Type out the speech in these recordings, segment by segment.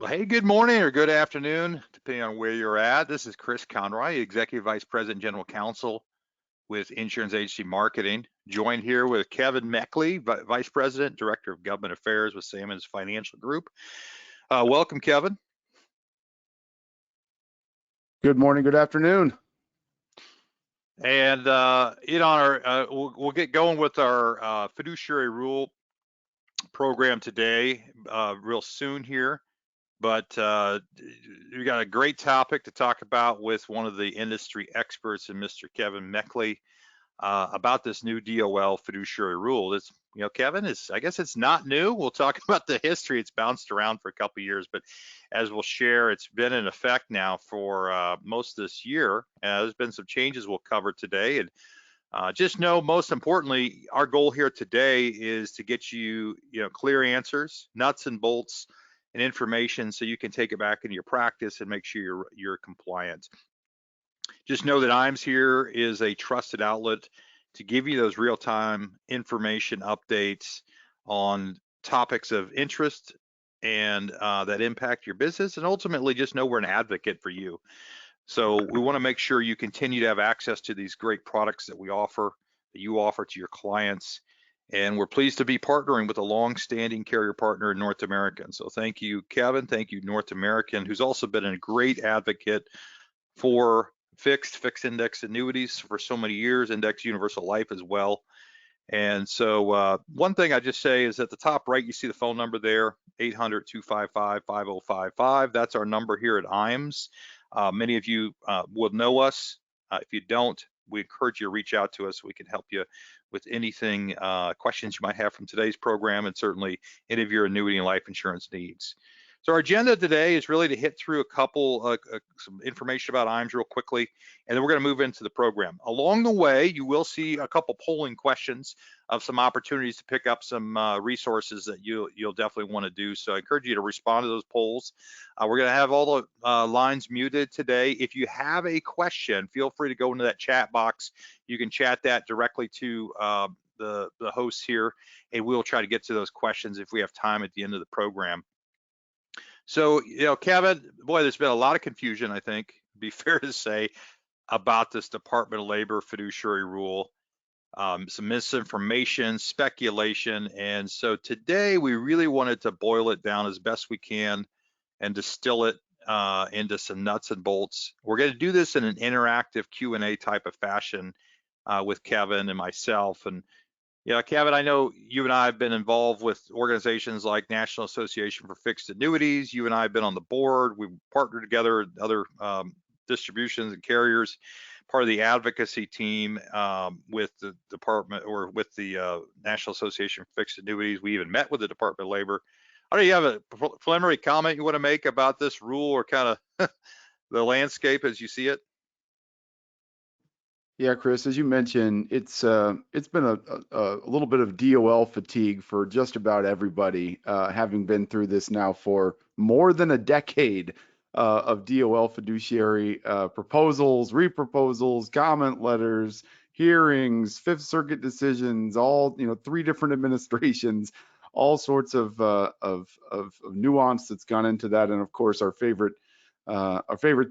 Well, hey, good morning or good afternoon, depending on where you're at. This is Chris Conroy, Executive Vice President, General Counsel with Insurance Agency Marketing, joined here with Kevin Mechtley, Vice President, Director of Government Affairs with Sammons Financial Group. Welcome, Kevin. Good morning, good afternoon. And we'll get going with our Fiduciary Rule program today, real soon here. But we got a great topic to talk about with one of the industry experts, and Mr. Kevin Mechtley, about this new DOL Fiduciary Rule. It's, Kevin, I guess it's not new. We'll talk about the history. It's bounced around for a couple of years, but as we'll share, it's been in effect now for most of this year. There's been some changes we'll cover today, and just know, most importantly, our goal here today is to get you, clear answers, nuts and bolts, and information so you can take it back into your practice and make sure you're compliant. Just know that IAMS here is a trusted outlet to give you those real-time information updates on topics of interest and that impact your business, and ultimately just know we're an advocate for you. So we want to make sure you continue to have access to these great products that we offer, that you offer to your clients. And we're pleased to be partnering with a long-standing carrier partner in North American. So thank you, Kevin. Thank you, North American, who's also been a great advocate for fixed index annuities for so many years, index universal life as well. And so one thing I just say is at the top right, you see the phone number there, 800-255-5055. That's our number here at IAMS. Many of you will know us. If you don't, we encourage you to reach out to us so we can help you with anything, questions you might have from today's program, and certainly any of your annuity and life insurance needs. So our agenda today is really to hit through a couple, some information about IAMS real quickly, and then we're going to move into the program. Along the way, you will see a couple polling questions of some opportunities to pick up some resources that you'll definitely want to do. So I encourage you to respond to those polls. We're going to have all the lines muted today. If you have a question, feel free to go into that chat box. You can chat that directly to the hosts here, and we'll try to get to those questions if we have time at the end of the program. So, Kevin, boy, there's been a lot of confusion, I think, it'd be fair to say, about this Department of Labor Fiduciary Rule, some misinformation, speculation. And so today we really wanted to boil it down as best we can and distill it into some nuts and bolts. We're going to do this in an interactive Q&A type of fashion with Kevin and myself. And Kevin, I know you and I have been involved with organizations like National Association for Fixed Annuities. You and I have been on the board. We've partnered together with other distributions and carriers, part of the advocacy team with the department, or with the National Association for Fixed Annuities. We even met with the Department of Labor. Do you have a preliminary comment you want to make about this rule, or kind of the landscape as you see it? Yeah, Chris, as you mentioned, it's been a little bit of DOL fatigue for just about everybody, having been through this now for more than a decade of DOL fiduciary proposals, reproposals, comment letters, hearings, Fifth Circuit decisions, all 3 different administrations, all sorts of nuance that's gone into that, and of course our favorite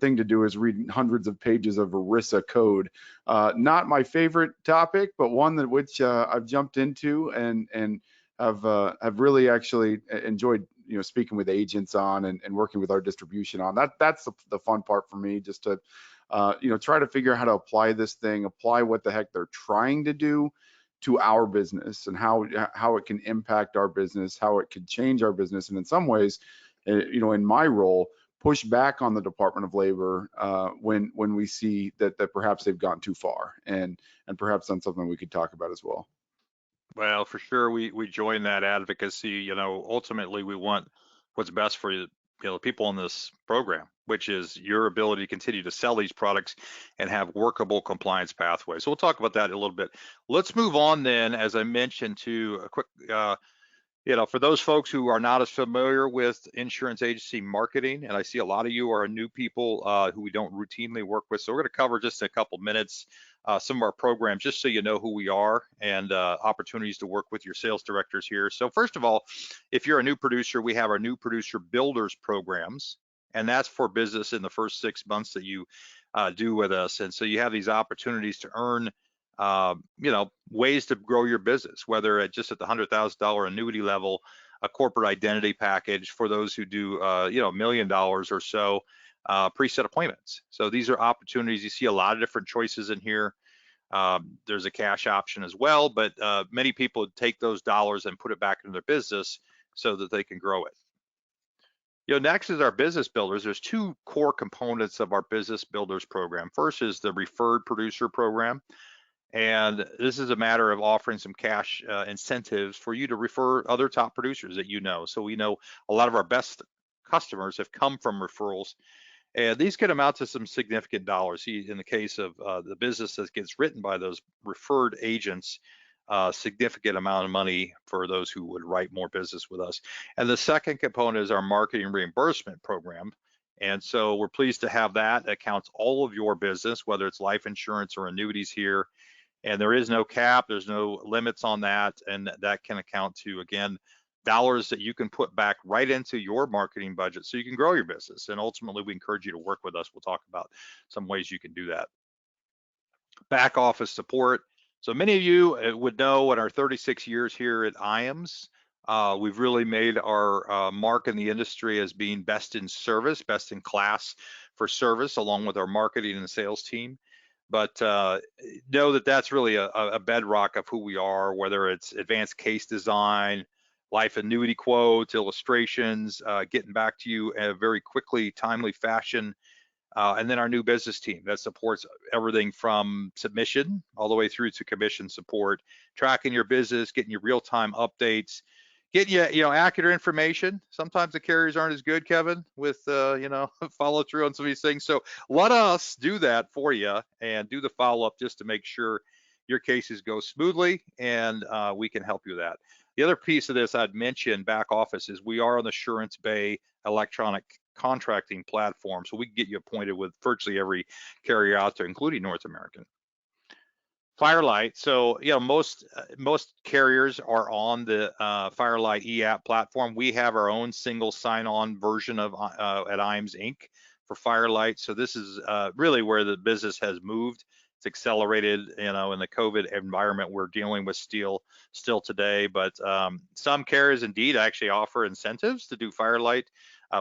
thing to do is read hundreds of pages of ERISA code. Not my favorite topic, but one that which I've jumped into and have really actually enjoyed, speaking with agents on and working with our distribution on. That's the fun part for me, just to try to figure out how to apply this thing, apply what the heck they're trying to do to our business, and how it can impact our business, how it could change our business, and in some ways, in my role, push back on the Department of Labor when we see that perhaps they've gone too far, and perhaps done something we could talk about as well. Well, for sure, we join that advocacy. Ultimately, we want what's best for the people in this program, which is your ability to continue to sell these products and have workable compliance pathways. So we'll talk about that in a little bit. Let's move on then, as I mentioned, to a quick for those folks who are not as familiar with insurance agency marketing, and I see a lot of you are new people who we don't routinely work with. So we're going to cover just in a couple minutes some of our programs, just so you know who we are, and opportunities to work with your sales directors here. So first of all, if you're a new producer, we have our new producer builders programs, and that's for business in the first 6 months that you do with us. And so you have these opportunities to earn ways to grow your business, whether at just at the $100,000 annuity level, a corporate identity package for those who do $1 million or so, preset appointments. So these are opportunities. You see a lot of different choices in here. There's a cash option as well, but many people take those dollars and put it back into their business so that they can grow it. Next is our business builders. There's two core components of our business builders program. First is the referred producer program. And this is a matter of offering some cash incentives for you to refer other top producers that you know. So we know a lot of our best customers have come from referrals, and these can amount to some significant dollars. In the case of the business that gets written by those referred agents, significant amount of money for those who would write more business with us. And the second component is our marketing reimbursement program. And so we're pleased to have that. That counts all of your business, whether it's life insurance or annuities here. And there is no cap, there's no limits on that, and that can account to, again, dollars that you can put back right into your marketing budget so you can grow your business. And ultimately, we encourage you to work with us. We'll talk about some ways you can do that. Back office support. So many of you would know in our 36 years here at IAMS, we've really made our mark in the industry as being best in service, best in class for service, along with our marketing and sales team. But know that that's really a bedrock of who we are, whether it's advanced case design, life annuity quotes, illustrations, getting back to you in a very quickly, timely fashion. And then our new business team that supports everything from submission all the way through to commission support, tracking your business, getting you real-time updates, getting you accurate information. Sometimes the carriers aren't as good, Kevin, with follow through on some of these things. So let us do that for you and do the follow up just to make sure your cases go smoothly, and we can help you with that. The other piece of this I'd mention, back office, is we are on the Assurance Bay electronic contracting platform, so we can get you appointed with virtually every carrier out there, including North American. Firelight. So most carriers are on the Firelight eApp platform. We have our own single sign-on version of at IAMS Inc. for Firelight. So this is really where the business has moved. It's accelerated, in the COVID environment we're dealing with still today. But some carriers indeed actually offer incentives to do Firelight.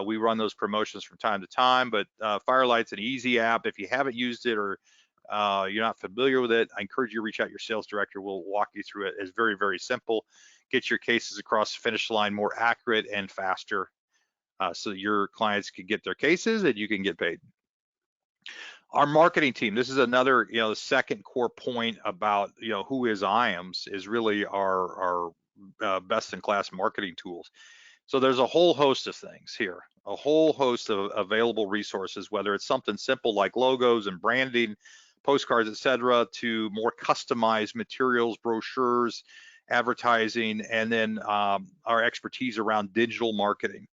We run those promotions from time to time, but Firelight's an easy app. If you haven't used it or you're not familiar with it, I encourage you to reach out to your sales director. We'll walk you through it. It's very, very simple. Get your cases across the finish line more accurate and faster, so your clients can get their cases and you can get paid. Our marketing team, this is another, the second core point about, who is IAMS, is really our best in class marketing tools. So there's a whole host of things here, a whole host of available resources, whether it's something simple like logos and branding, postcards, etc., to more customized materials, brochures, advertising, and then our expertise around digital marketing.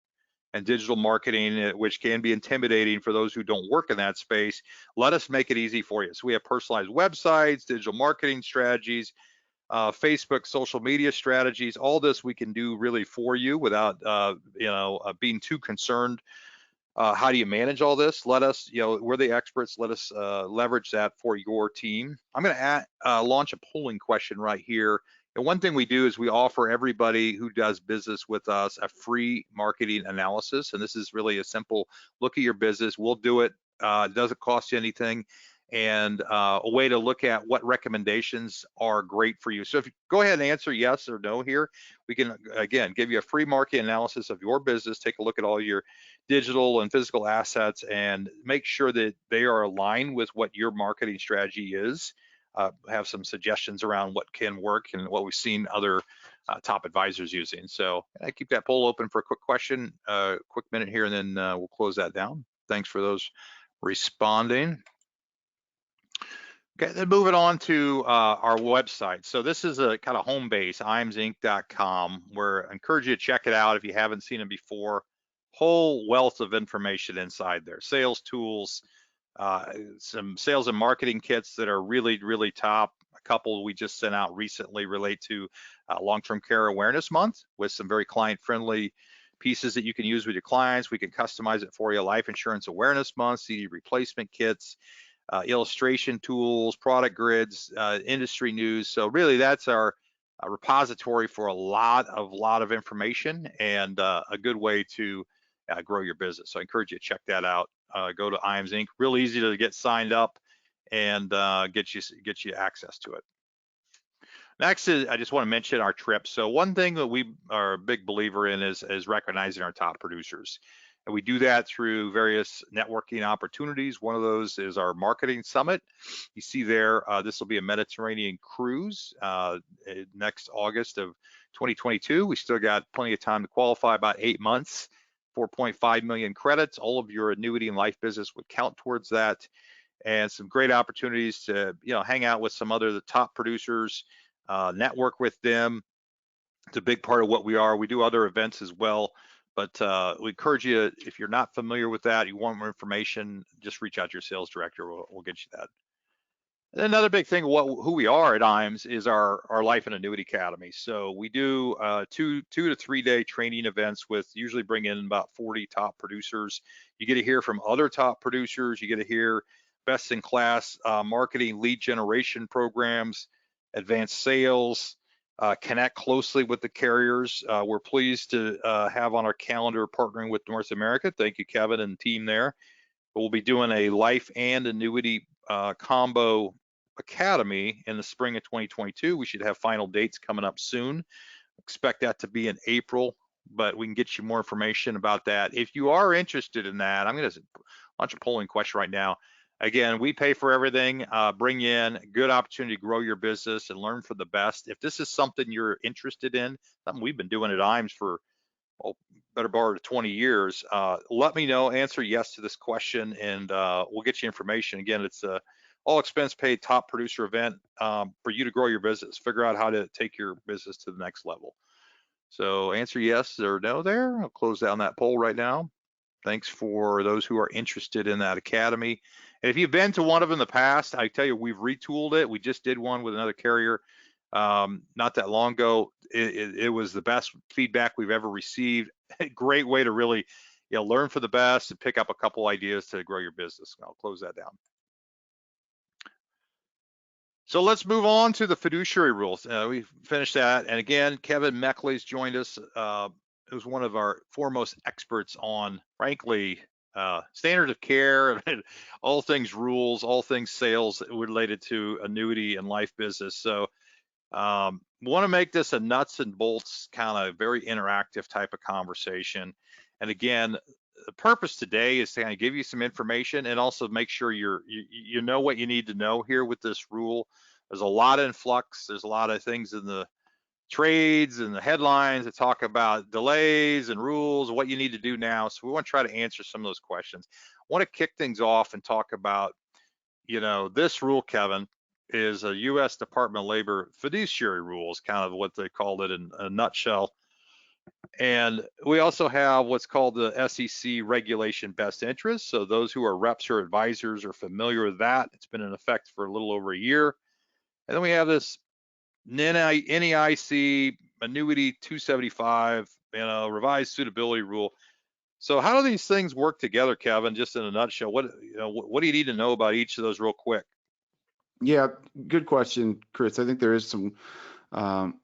And digital marketing, which can be intimidating for those who don't work in that space, let us make it easy for you. So we have personalized websites, digital marketing strategies, Facebook, social media strategies. All this we can do really for you without being too concerned. How do you manage all this? Let us, we're the experts. Let us leverage that for your team. I'm going to launch a polling question right here. And one thing we do is we offer everybody who does business with us a free marketing analysis. And this is really a simple look at your business. We'll do it. It doesn't cost you anything. And a way to look at what recommendations are great for you. So if you go ahead and answer yes or no here, we can, again, give you a free market analysis of your business, take a look at all your digital and physical assets, and make sure that they are aligned with what your marketing strategy is. Have some suggestions around what can work and what we've seen other top advisors using. So I keep that poll open for a quick question, quick minute here, and then we'll close that down. Thanks for those responding. Okay, then moving on to our website. So this is a kind of home base, IAMSinc.com, where I encourage you to check it out if you haven't seen it before. Whole wealth of information inside there, sales tools, some sales and marketing kits that are really, really top. A couple we just sent out recently relate to Long-Term Care Awareness Month with some very client-friendly pieces that you can use with your clients. We can customize it for you. Life Insurance Awareness Month, CD replacement kits, illustration tools, product grids, industry news. So really that's our repository for a lot of information and a good way to grow your business. So I encourage you to check that out. Go to IAMS Inc. Real easy to get signed up and get you access to it. Next is, I just want to mention our trips. So one thing that we are a big believer in is recognizing our top producers. And we do that through various networking opportunities. One of those is our marketing summit. You see there, this will be a Mediterranean cruise next August of 2022. We still got plenty of time to qualify, about 8 months, 4.5 million credits. All of your annuity and life business would count towards that. And some great opportunities to, hang out with some other the top producers, network with them. It's a big part of what we are. We do other events as well. But we encourage you, if you're not familiar with that, you want more information, just reach out to your sales director. We'll get you that. And another big thing, who we are at IAMS is our Life and Annuity Academy. So we do 2 to 3 day training events with usually bring in about 40 top producers. You get to hear from other top producers. You get to hear best in class marketing lead generation programs, advanced sales, connect closely with the carriers. We're pleased to have on our calendar partnering with North America. Thank you, Kevin and team there. But we'll be doing a life and annuity combo academy in the spring of 2022. We should have final dates coming up soon. Expect that to be in April, but we can get you more information about that. If you are interested in that, I'm going to launch a polling question right now. Again, we pay for everything, bring you in, good opportunity to grow your business and learn from the best. If this is something you're interested in, something we've been doing at IAMS for, better part of 20 years, let me know, answer yes to this question, and we'll get you information. Again, it's a all expense paid top producer event for you to grow your business, figure out how to take your business to the next level. So answer yes or no there. I'll close down that poll right now. Thanks for those who are interested in that academy. And if you've been to one of them in the past, I tell you, we've retooled it. We just did one with another carrier not that long ago. It was the best feedback we've ever received. Great way to really learn for the best and pick up a couple ideas to grow your business. I'll close that down. So let's move on to the fiduciary rules. We finished that. And again, Kevin Mechtley's joined us. Who's one of our foremost experts on, frankly, standard of care, all things rules, all things sales related to annuity and life business. So want to make this a nuts and bolts kind of very interactive type of conversation. And again, the purpose today is to kind of give you some information and also make sure you know what you need to know here with this rule. There's a lot in flux. There's a lot of things in the trades and the headlines that talk about delays and rules, what you need to do now. So we want to try to answer some of those questions. I want to kick things off and talk about, this rule, Kevin, is a U.S. Department of Labor fiduciary rule, is kind of what they called it in a nutshell. And we also have what's called the SEC regulation best interest. So those who are reps or advisors are familiar with that. It's been in effect for a little over a year. And then we have this NEIC Annuity 275, revised suitability rule. So how do these things work together, Kevin? Just in a nutshell, what do you need to know about each of those real quick? Yeah, good question, Chris. I think there is some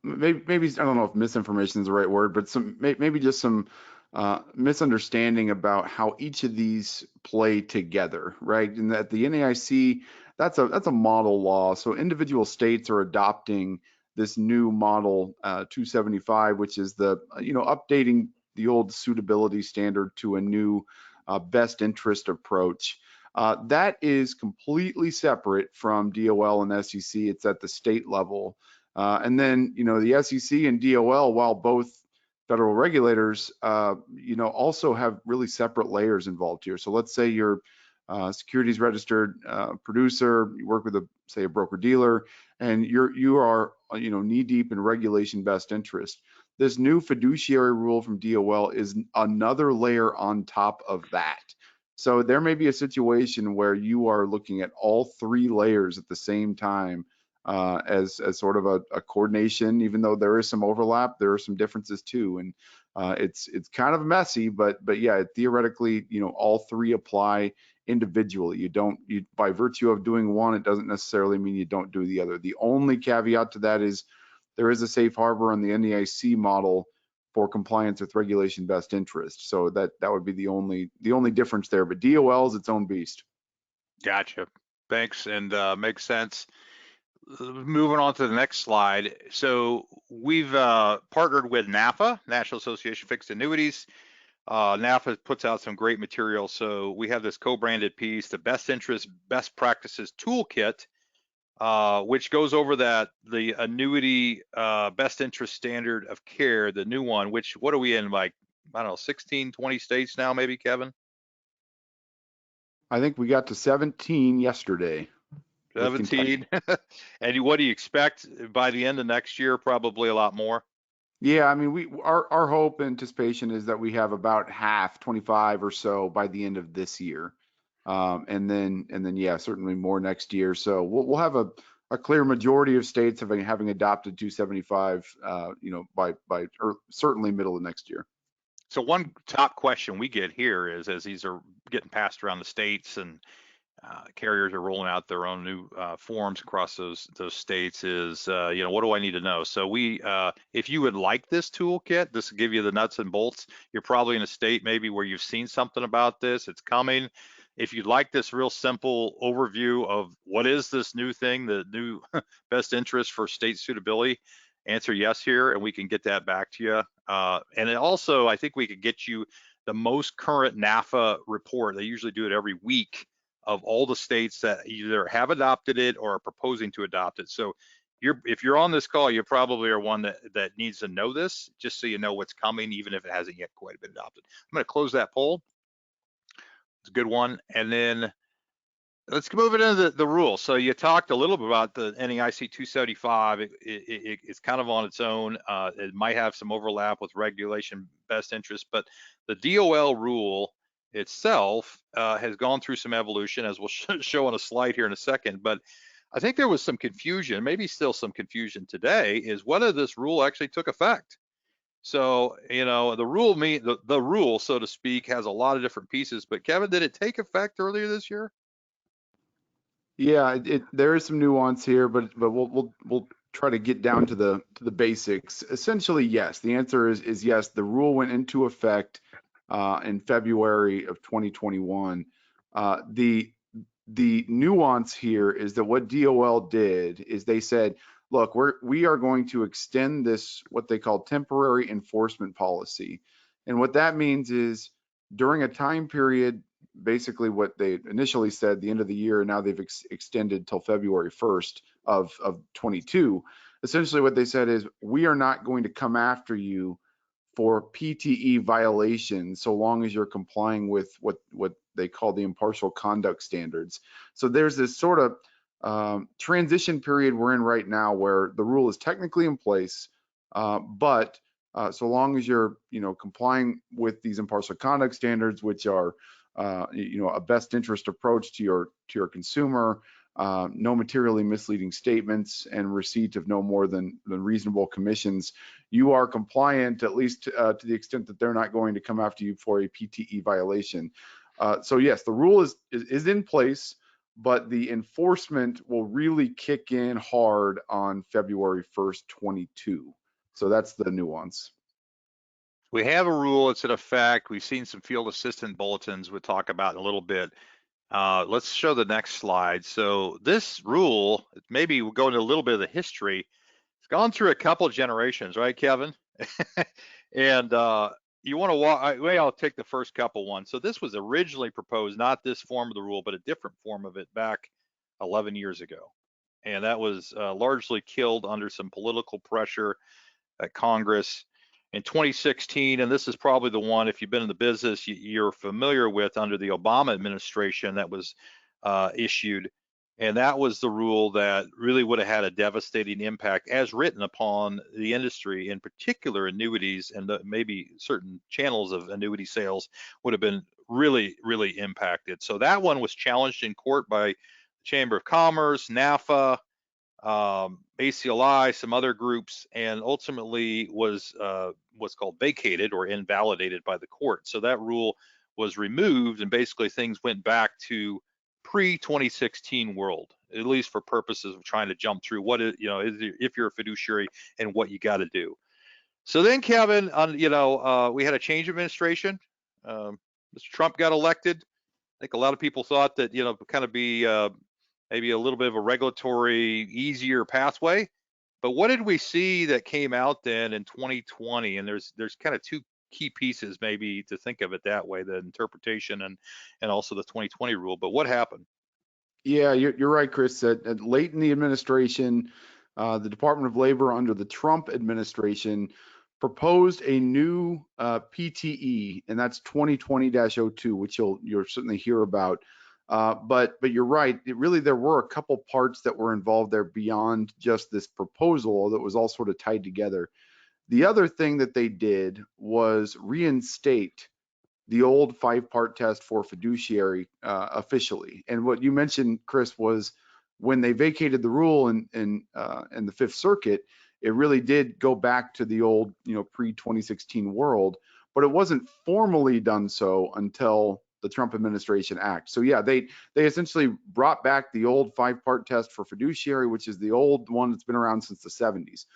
maybe I don't know if misinformation is the right word, but maybe just some misunderstanding about how each of these play together, right? And that the NAIC, that's a model law. So individual states are adopting this new model 275, which is the updating the old suitability standard to a new best interest approach. That is completely separate from DOL and SEC. It's at the state level. And then, the SEC and DOL, while both federal regulators, also have really separate layers involved here. So let's say you're securities registered producer, you work with say a broker dealer, and you are knee deep in regulation best interest. This new fiduciary rule from DOL is another layer on top of that. So there may be a situation where you are looking at all three layers at the same time as sort of a coordination. Even though there is some overlap, there are some differences too, and it's kind of messy. But yeah, theoretically, all three apply individually. You by virtue of doing one, it doesn't necessarily mean you don't do the other. The only caveat to that is there is a safe harbor on the NEIC model for compliance with regulation best interest. So that would be the only difference there. But DOL is its own beast. Gotcha. Thanks, and makes sense. Moving on to the next slide. So we've partnered with NAFA, National Association of Fixed Annuities. NAFA puts out some great material. So we have this co-branded piece, the Best Interest Best Practices Toolkit, which goes over the annuity best interest standard of care, the new one, which, what are we in, like, I don't know, 16, 20 states now, maybe, Kevin? I think we got to 17 yesterday. 17. And what do you expect by the end of next year? Probably a lot more. Yeah, I mean, our hope and anticipation is that we have about half, 25 or so, by the end of this year, and then yeah, certainly more next year. So we'll have a clear majority of states having adopted 275, by or certainly middle of next year. So one top question we get here is, as these are getting passed around the states and carriers are rolling out their own new forms across those states, is what do I need to know? So if you would like this toolkit, this will give you the nuts and bolts. You're probably in a state maybe where you've seen something about this, it's coming. If you'd like this real simple overview of what is this new thing, the new best interest for state suitability, answer yes here and we can get that back to you. And also, I think we could get you the most current NAFA report. They usually do it every week, of all the states that either have adopted it or are proposing to adopt it. So if you're on this call, you probably are one that needs to know this, just so you know what's coming, even if it hasn't yet quite been adopted. I'm going to close that poll. It's a good one. And then let's move it into the rules. So you talked a little bit about the NEIC 275. It's kind of on its own. It might have some overlap with regulation best interest, but the DOL rule itself has gone through some evolution, as we'll show on a slide here in a second. But I think there was some confusion, maybe still some confusion today, is whether this rule actually took effect. So, the rule, so to speak, has a lot of different pieces. But Kevin, did it take effect earlier this year? Yeah, there is some nuance here, but we'll try to get down to the basics. Essentially, yes. The answer is yes. The rule went into effect in February of 2021. The nuance here is that what DOL did is they said, look, we are going to extend this, what they call temporary enforcement policy. And what that means is during a time period, basically what they initially said, the end of the year, now they've extended till February 1st of 22. Essentially what they said is, we are not going to come after you for PTE violations so long as you're complying with what they call the impartial conduct standards. So there's this sort of transition period we're in right now where the rule is technically in place, but so long as you're complying with these impartial conduct standards, which are a best interest approach to your consumer, no materially misleading statements, and receipt of no more than reasonable commissions, you are compliant, at least to the extent that they're not going to come after you for a PTE violation. So yes, the rule is in place, but the enforcement will really kick in hard on February 1st, 22. So that's the nuance. We have a rule, it's in effect. We've seen some field assistant bulletins we'll talk about in a little bit. Let's show the next slide. So this rule, maybe we'll go into a little bit of the history. It's gone through a couple of generations, right, Kevin? And you want to walk, I'll take the first couple ones. So this was originally proposed, not this form of the rule, but a different form of it back 11 years ago. And that was largely killed under some political pressure at Congress. In 2016, and this is probably the one, if you've been in the business, you're familiar with, under the Obama administration, that was issued. And that was the rule that really would have had a devastating impact as written upon the industry, in particular annuities, and maybe certain channels of annuity sales would have been really, really impacted. So that one was challenged in court by Chamber of Commerce, NAFA, ACLI, some other groups, and ultimately was what's called vacated or invalidated by the court. So that rule was removed, and basically things went back to pre-2016 world, at least for purposes of trying to jump through what is, if you're a fiduciary and what you got to do. So then, Kevin, we had a change of administration. Mr. Trump got elected. I think a lot of people thought that, kind of be maybe a little bit of a regulatory easier pathway. But what did we see that came out then in 2020? And there's kind of two key pieces maybe to think of it that way: the interpretation and also the 2020 rule. But what happened? Yeah, you're right, Chris. Late in the administration, the Department of Labor under the Trump administration proposed a new PTE, and that's 2020-02, which you'll certainly hear about. But you're right. There were a couple parts that were involved there beyond just this proposal that was all sort of tied together. The other thing that they did was reinstate the old 5-part test for fiduciary officially. And what you mentioned, Chris, was when they vacated the rule in the Fifth Circuit, it really did go back to the old, pre-2016 world, but it wasn't formally done so until the Trump administration act. So yeah, they essentially brought back the old 5-part test for fiduciary, which is the old one that's been around since the 70s.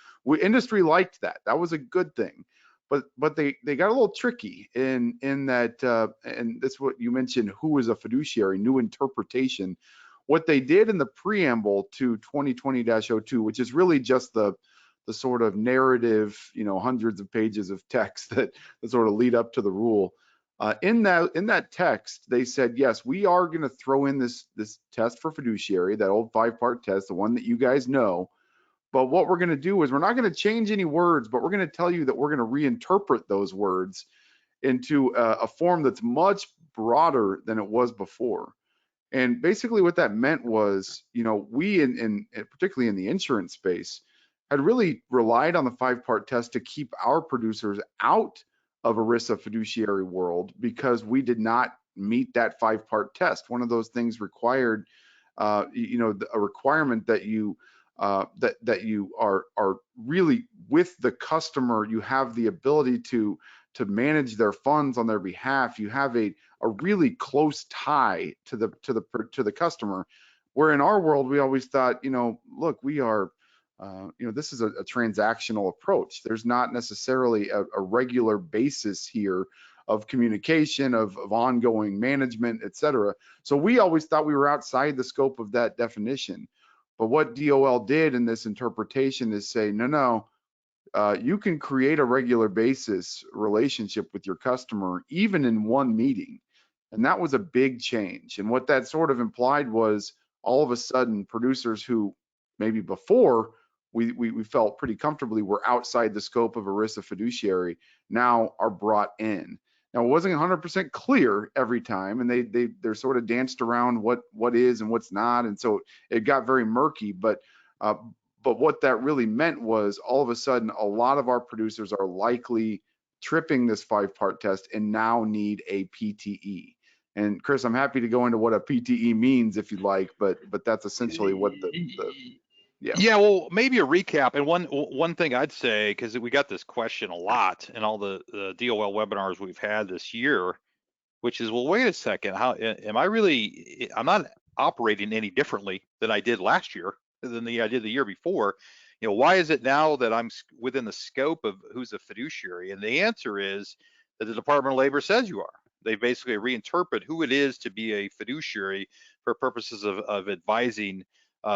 Industry liked that. That was a good thing. But they got a little tricky in that, and that's what you mentioned, who is a fiduciary, new interpretation. What they did in the preamble to 2020-02, which is really just the sort of narrative, hundreds of pages of text that sort of lead up to the rule. In that text, they said, yes, we are going to throw in this test for fiduciary, that old 5-part test, the one that you guys know. But what we're going to do is we're not going to change any words, but we're going to tell you that we're going to reinterpret those words into a form that's much broader than it was before. And basically what that meant was, we in particularly in the insurance space had really relied on the 5-part test to keep our producers out of ERISA fiduciary world because we did not meet that 5-part test. One of those things required, a requirement that you that you are really with the customer. You have the ability to manage their funds on their behalf. You have a really close tie to the customer. Where in our world we always thought, look, we are, this is a transactional approach. There's not necessarily a regular basis here of communication, of ongoing management, et cetera. So we always thought we were outside the scope of that definition. But what DOL did in this interpretation is say, no, you can create a regular basis relationship with your customer, even in one meeting. And that was a big change. And what that sort of implied was all of a sudden producers who maybe before we felt pretty comfortably were outside the scope of ERISA fiduciary now are brought in. Now, it wasn't 100% clear every time, and they're sort of danced around what is and what's not, and so it got very murky. But what that really meant was all of a sudden, a lot of our producers are likely tripping this 5-part test and now need a PTE. And Chris, I'm happy to go into what a PTE means if you'd like, but that's essentially what Yeah, well, maybe a recap. And one thing I'd say, because we got this question a lot in all the DOL webinars we've had this year, which is, well, wait a second, how am I really? I'm not operating any differently than I did last year, than I did the year before. Why is it now that I'm within the scope of who's a fiduciary? And the answer is that the Department of Labor says you are. They basically reinterpret who it is to be a fiduciary for purposes of advising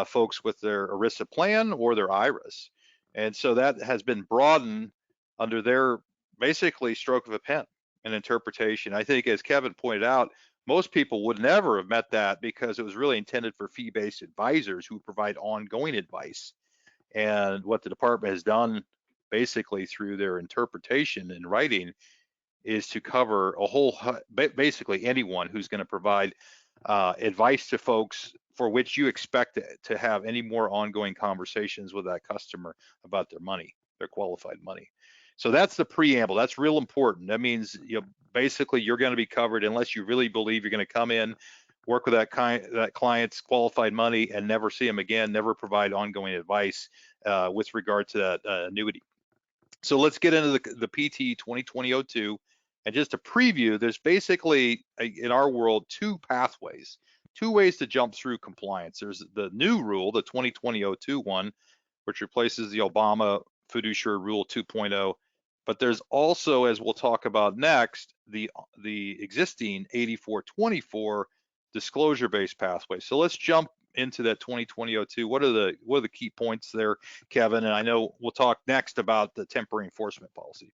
folks with their ERISA plan or their IRAs. And so that has been broadened under their basically stroke of a pen and interpretation. I think, as Kevin pointed out, most people would never have met that because it was really intended for fee-based advisors who provide ongoing advice. And what the department has done basically through their interpretation and writing is to cover basically anyone who's going to provide advice to folks for which you expect to have any more ongoing conversations with that customer about their money, their qualified money. So that's the preamble. That's real important. That means, basically you're going to be covered unless you really believe you're going to come in, work with that client's qualified money and never see them again, never provide ongoing advice with regard to that annuity. So let's get into the PT 2020-02. And just to preview, there's basically, in our world, two pathways, two ways to jump through compliance. There's the new rule, the 2020-02 one, which replaces the Obama Fiduciary Rule 2.0. But there's also, as we'll talk about next, the existing 8424 disclosure-based pathway. So let's jump into that 2020-02. What are the key points there, Kevin? And I know we'll talk next about the temporary enforcement policy.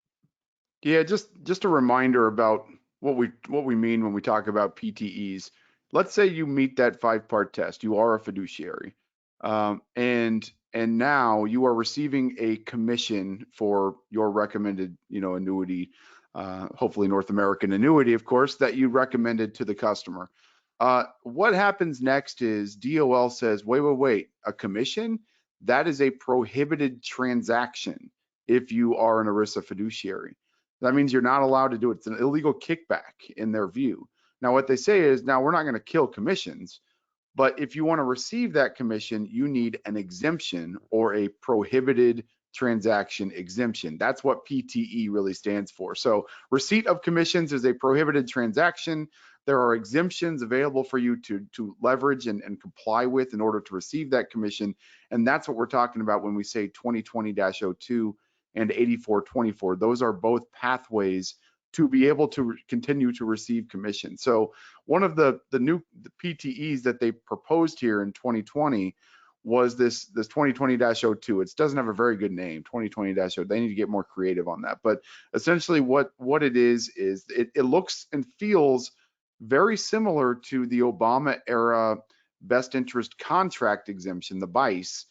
Yeah, just a reminder about what we mean when we talk about PTEs. Let's say you meet that 5-part test. You are a fiduciary, and now you are receiving a commission for your recommended, annuity, hopefully North American annuity, of course, that you recommended to the customer. What happens next is DOL says, wait, a commission? That is a prohibited transaction if you are an ERISA fiduciary. That means you're not allowed to do it. It's an illegal kickback in their view. Now, what they say is, now we're not going to kill commissions, but if you want to receive that commission, you need an exemption or a prohibited transaction exemption. That's what PTE really stands for. So receipt of commissions is a prohibited transaction. There are exemptions available for you to leverage and comply with in order to receive that commission. And that's what we're talking about when we say 2020-02 and 8424. Those are both pathways to be able to continue to receive commission. So one of the PTEs that they proposed here in 2020 was this 2020-02. It doesn't have a very good name, 2020-02. They need to get more creative on that. But essentially what it is it looks and feels very similar to the Obama era best interest contract exemption, the BICE,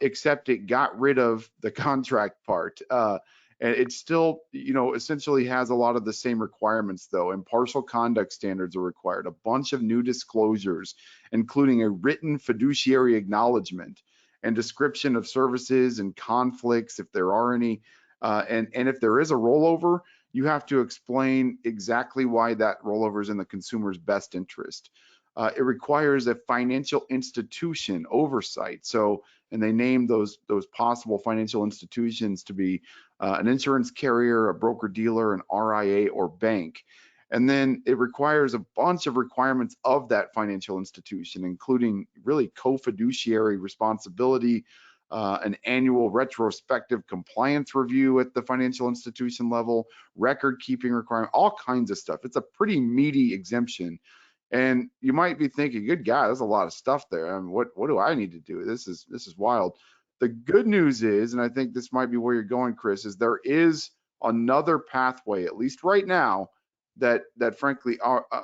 except it got rid of the contract part. And it still, essentially has a lot of the same requirements though. Impartial conduct standards are required, a bunch of new disclosures, including a written fiduciary acknowledgement and description of services and conflicts if there are any. And if there is a rollover, you have to explain exactly why that rollover is in the consumer's best interest. It requires a financial institution oversight. So, and they name those possible financial institutions to be an insurance carrier, a broker dealer, an RIA, or bank. And then it requires a bunch of requirements of that financial institution, including really co-fiduciary responsibility, an annual retrospective compliance review at the financial institution level, record keeping requirement, all kinds of stuff. It's a pretty meaty exemption. And you might be thinking, good God, there's a lot of stuff there. I mean, what do I need to do? This is wild. The good news is, and I think this might be where you're going, Chris, is there is another pathway, at least right now, that frankly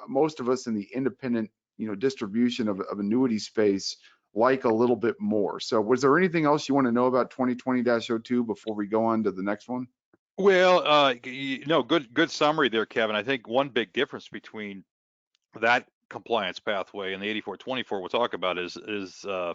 most of us in the independent distribution of annuity space like a little bit more. So was there anything else you want to know about 2020-02 before we go on to the next one? Well, good summary there, Kevin. I think one big difference between that compliance pathway and the 8424 we'll talk about is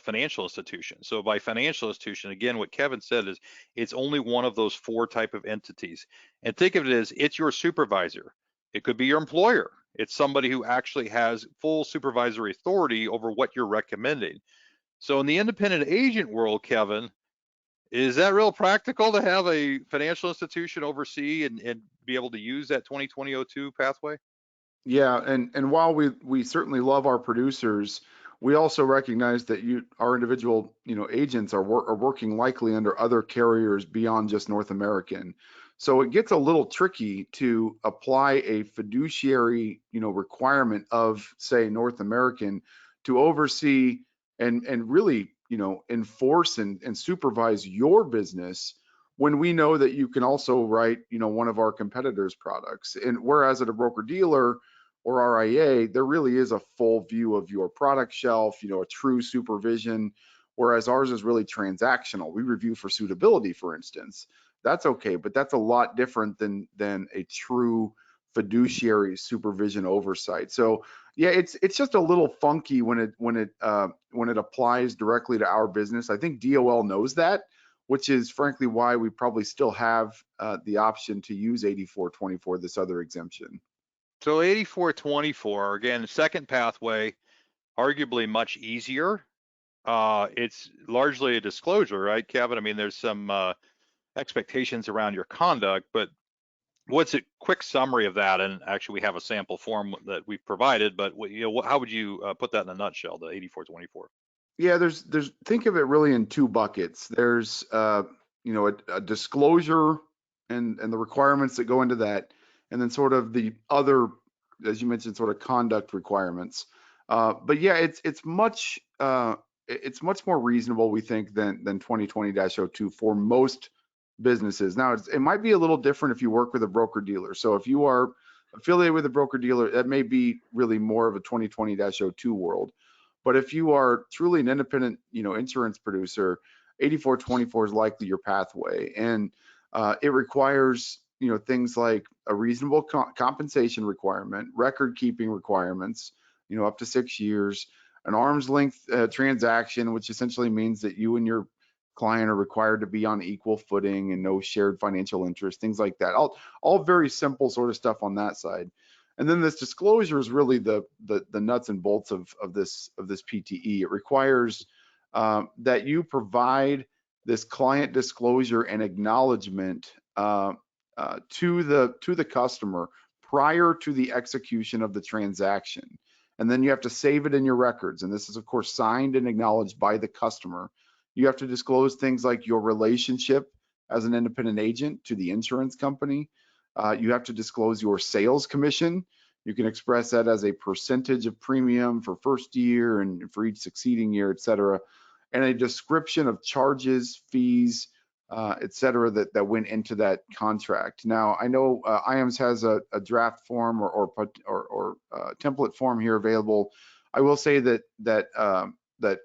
financial institution. So by financial institution, again, what Kevin said is it's only one of those 4 type of entities. And think of it as it's your supervisor. It could be your employer. It's somebody who actually has full supervisory authority over what you're recommending. So in the independent agent world, Kevin, is that real practical to have a financial institution oversee and be able to use that 2020-02 pathway? Yeah, and while we certainly love our producers, we also recognize that our individual agents are working likely under other carriers beyond just North American. So it gets a little tricky to apply a fiduciary requirement of, say, North American to oversee and really enforce and supervise your business when we know that you can also write one of our competitors' products. And whereas at a broker dealer or RIA, there really is a full view of your product shelf, a true supervision, whereas ours is really transactional. We review for suitability, for instance. That's okay, but that's a lot different than a true fiduciary supervision oversight. So yeah, it's just a little funky when it applies directly to our business. I think DOL knows that, which is frankly why we probably still have the option to use 8424, this other exemption. So 8424, again, second pathway, arguably much easier. It's largely a disclosure, right, Kevin? I mean, there's some expectations around your conduct, but what's a quick summary of that? And actually, we have a sample form that we've provided, but how would you put that in a nutshell, the 8424? Yeah, there's think of it really in two buckets. There's a disclosure and the requirements that go into that, and then sort of the other, as you mentioned, sort of conduct requirements. But yeah, it's much more reasonable, we think, than 2020-02 for most businesses. Now, it might be a little different if you work with a broker dealer. So if you are affiliated with a broker dealer, that may be really more of a 2020-02 world. But if you are truly an independent, insurance producer, 8424 is likely your pathway, and it requires, things like a reasonable compensation requirement, record keeping requirements, up to 6 years, an arm's length transaction, which essentially means that you and your client are required to be on equal footing and no shared financial interest, things like that. All very simple sort of stuff on that side. And then this disclosure is really the nuts and bolts of this PTE. It requires that you provide this client disclosure and acknowledgement to the customer prior to the execution of the transaction. And then you have to save it in your records. And this is, of course, signed and acknowledged by the customer. You have to disclose things like your relationship as an independent agent to the insurance company. You have to disclose your sales commission. You can express that as a percentage of premium for first year and for each succeeding year, et cetera. And a description of charges, fees, et cetera, that went into that contract. Now, I know IAMS has a draft form or template form here available. I will say that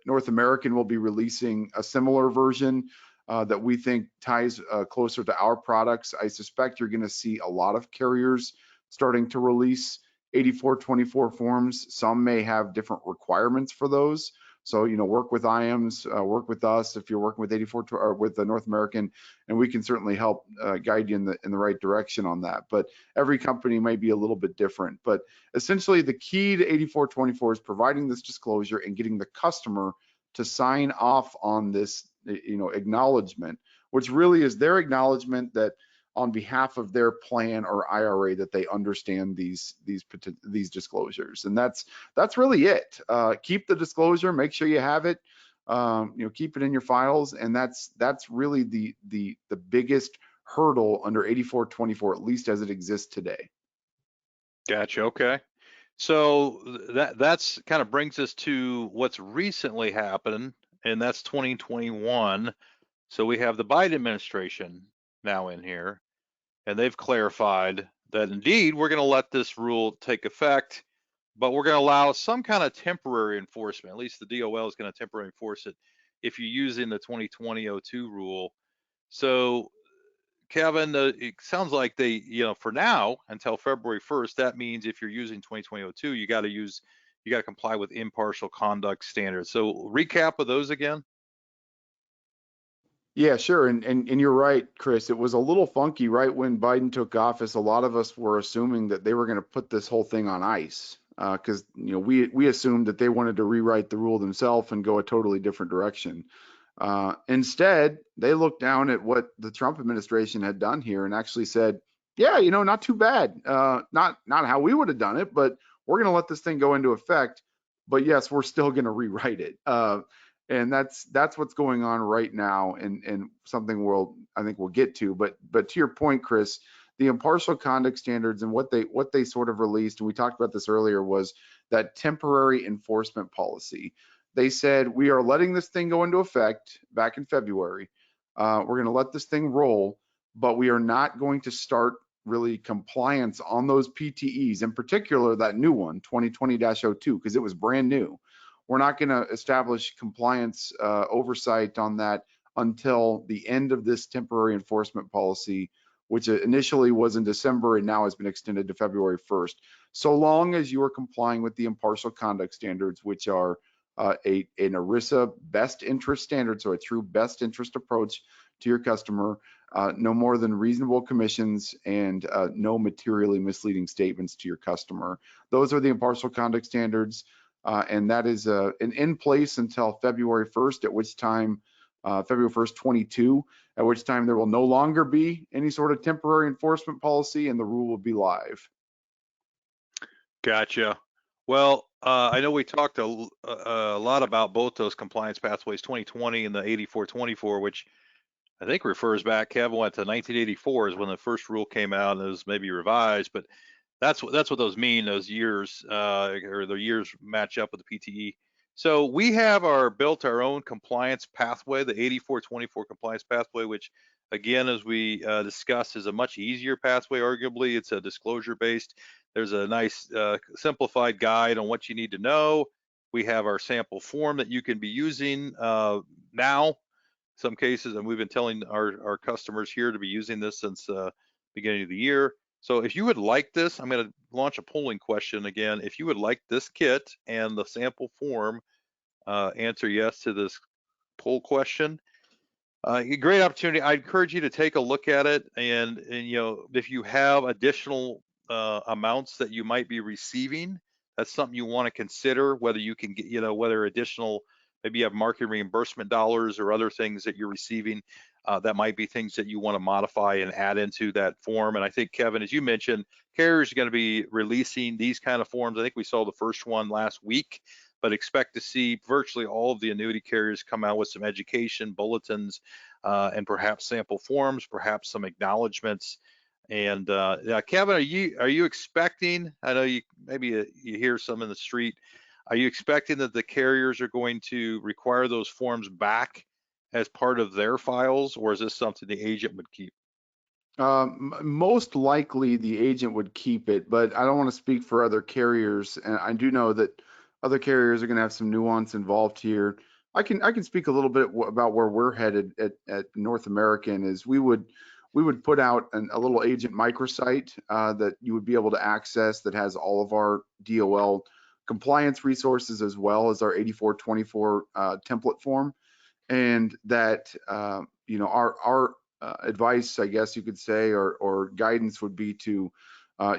North American will be releasing a similar version that we think ties closer to our products. I suspect you're going to see a lot of carriers starting to release 8424 forms. Some may have different requirements for those. So, work with IAMS, work with us if you're working with 84 or with the North American, and we can certainly help guide you in the right direction on that. But every company may be a little bit different. But essentially, the key to 8424 is providing this disclosure and getting the customer to sign off on this, acknowledgement, which really is their acknowledgement that on behalf of their plan or IRA that they understand these disclosures. And that's really it. Keep the disclosure, make sure you have it, keep it in your files. And that's really the biggest hurdle under 8424, at least as it exists today. Gotcha. Okay. So that's kind of brings us to what's recently happened, and that's 2021. So we have the Biden administration now in here, and they've clarified that indeed we're going to let this rule take effect, but we're going to allow some kind of temporary enforcement. At least the DOL is going to temporarily enforce it if you're using the 2020-02 rule. So, Kevin, it sounds like they, for now until February 1st, that means if you're using 2020-02, you got to comply with impartial conduct standards. So, recap of those again. Yeah, sure. And you're right, Chris. It was a little funky right when Biden took office. A lot of us were assuming that they were going to put this whole thing on ice because we assumed that they wanted to rewrite the rule themselves and go a totally different direction. Instead, they looked down at what the Trump administration had done here and actually said, yeah, not too bad. Not how we would have done it, but we're going to let this thing go into effect. But yes, we're still going to rewrite it. And that's what's going on right now, and something I think we'll get to. But to your point, Chris, the impartial conduct standards and what they sort of released, and we talked about this earlier, was that temporary enforcement policy. They said we are letting this thing go into effect back in February. We're going to let this thing roll, but we are not going to start really compliance on those PTEs, in particular that new one, 2020-02, because it was brand new. We're not going to establish compliance oversight on that until the end of this temporary enforcement policy, which initially was in December and now has been extended to February 1st, so long as you are complying with the impartial conduct standards, which are an ERISA best interest standard, so a true best interest approach to your customer, no more than reasonable commissions, and no materially misleading statements to your customer. Those are the impartial conduct standards, and that is in place until February 1st, at which time, February 1st, 22, at which time there will no longer be any sort of temporary enforcement policy and the rule will be live. Gotcha. Well, I know we talked a lot about both those compliance pathways, 2020 and the 8424, which I think refers back, Kevin, to 1984 is when the first rule came out, and it was maybe revised, but that's what those mean, those years, or the years match up with the PTE. So we have built our own compliance pathway, the 8424 compliance pathway, which again, as we discussed, is a much easier pathway. Arguably, it's a disclosure based. There's a nice simplified guide on what you need to know. We have our sample form that you can be using now. Some cases, and we've been telling our customers here to be using this since beginning of the year. So if you would like this, I'm going to launch a polling question again. If you would like this kit and the sample form, answer yes to this poll question. A great opportunity. I encourage you to take a look at it, and you know, if you have additional amounts that you might be receiving, that's something you want to consider, whether you can get, you know, whether additional, maybe you have market reimbursement dollars or other things that you're receiving, that might be things that you want to modify and add into that form. And I think, Kevin, as you mentioned, carriers are going to be releasing these kind of forms. I think we saw the first one last week, but expect to see virtually all of the annuity carriers come out with some education bulletins, and perhaps sample forms, perhaps some acknowledgments. And Kevin, are you expecting? I know you hear some in the street. Are you expecting that the carriers are going to require those forms back as part of their files, or is this something the agent would keep? Most likely the agent would keep it, but I don't want to speak for other carriers, and I do know that other carriers are going to have some nuance involved here. I can speak a little bit about where we're headed at North American. Is we would put out a little agent microsite that you would be able to access, that has all of our DOL compliance resources as well as our 8424 template form, and that you know, our advice, I guess you could say, or guidance would be to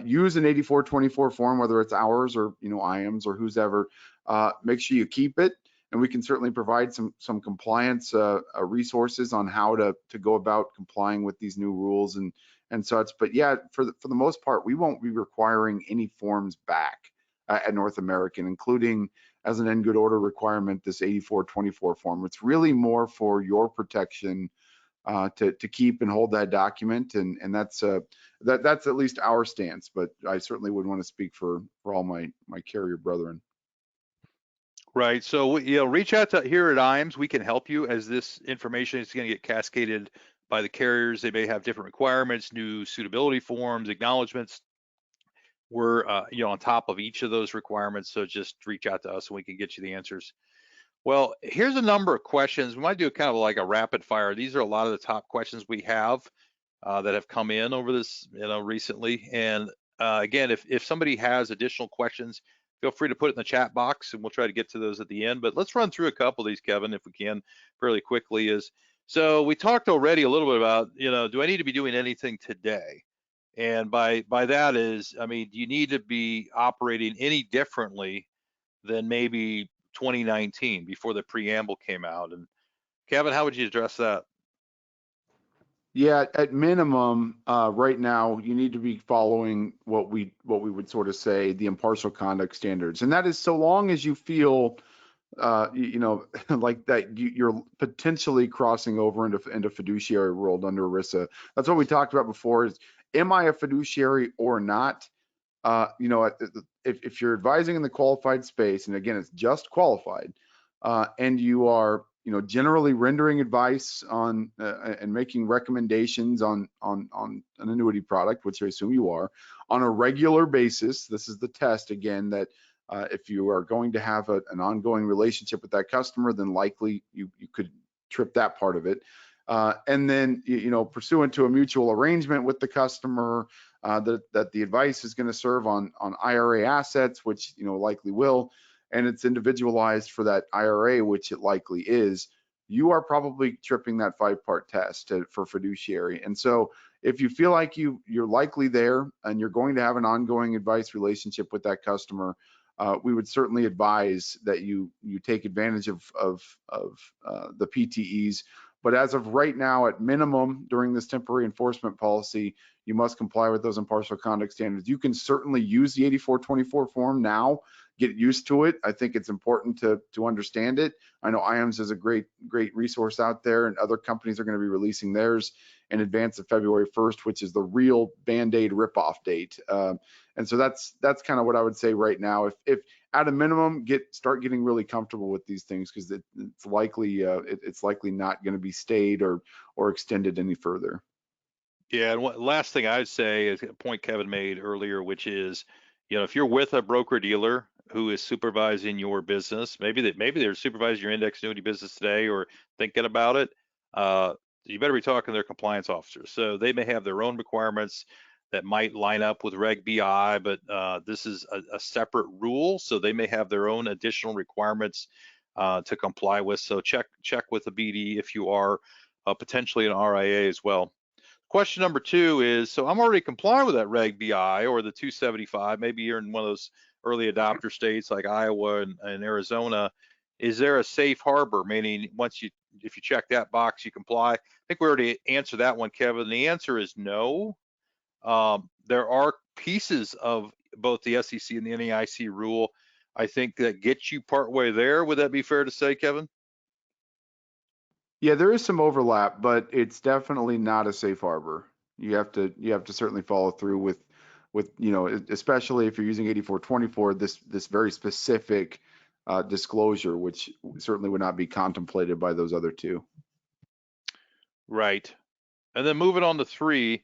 use an 8424 form, whether it's ours or, you know, IAMS or who's ever. Make sure you keep it, and we can certainly provide some compliance resources on how to go about complying with these new rules and such. But yeah, for the most part, we won't be requiring any forms back at North American, including as an end good order requirement, this 8424 form. It's really more for your protection to keep and hold that document, and that's at least our stance. But I certainly would want to speak for all my carrier brethren. Right. So, you know, reach out to here at IAMS. We can help you, as this information is going to get cascaded by the carriers. They may have different requirements, new suitability forms, acknowledgments. We're you know, on top of each of those requirements. So just reach out to us and we can get you the answers. Well, here's a number of questions. We might do kind of like a rapid fire. These are a lot of the top questions we have that have come in over this, you know, recently. And again, if somebody has additional questions, feel free to put it in the chat box and we'll try to get to those at the end. But let's run through a couple of these, Kevin, if we can, fairly quickly. So we talked already a little bit about, you know, do I need to be doing anything today? And by that is, I mean, do you need to be operating any differently than maybe 2019 before the preamble came out? And Kevin, how would you address that? Yeah, at minimum, right now you need to be following what we would sort of say the impartial conduct standards, and that is so long as you feel, you know, like that you're potentially crossing over into fiduciary world under ERISA. That's what we talked about before. Is, am I a fiduciary or not? You know, if you're advising in the qualified space, and again, it's just qualified, and you are, you know, generally rendering advice on and making recommendations on an annuity product, which I assume you are, on a regular basis. This is the test again, that if you are going to have an ongoing relationship with that customer, then likely you could trip that part of it. And then, pursuant to a mutual arrangement with the customer, that the advice is going to serve on IRA assets, which, likely will, and it's individualized for that IRA, which it likely is, you are probably tripping that 5-part test for fiduciary. And so if you feel like you're likely there and you're going to have an ongoing advice relationship with that customer, we would certainly advise that you take advantage of the PTEs. But as of right now, at minimum, during this temporary enforcement policy, you must comply with those impartial conduct standards. You can certainly use the 8424 form now, get used to it. I think it's important to understand it. I know IAMS is a great resource out there, and other companies are going to be releasing theirs in advance of February 1st, which is the real Band-Aid ripoff date. And so that's kind of what I would say right now. If at a minimum, start getting really comfortable with these things, because it's likely not going to be stayed or extended any further. Yeah, and last thing I'd say is a point Kevin made earlier, which is, if you're with a broker dealer who is supervising your business, maybe they're supervising your index annuity business today or thinking about it, you better be talking to their compliance officers. So they may have their own requirements that might line up with Reg BI, but this is a separate rule, so they may have their own additional requirements to comply with. So check with the BD if you are potentially an RIA as well. Question number 2 is, so I'm already complying with that Reg BI or the 275, maybe you're in one of those early adopter states like Iowa and Arizona. Is there a safe harbor, meaning if you check that box, you comply? I think we already answered that one, Kevin. The answer is no. There are pieces of both the SEC and the NAIC rule, I think, that get you partway there. Would that be fair to say, Kevin? Yeah, there is some overlap, but it's definitely not a safe harbor. You have to certainly follow through with especially if you're using 8424, this very specific disclosure, which certainly would not be contemplated by those other two. Right. And then moving on to 3.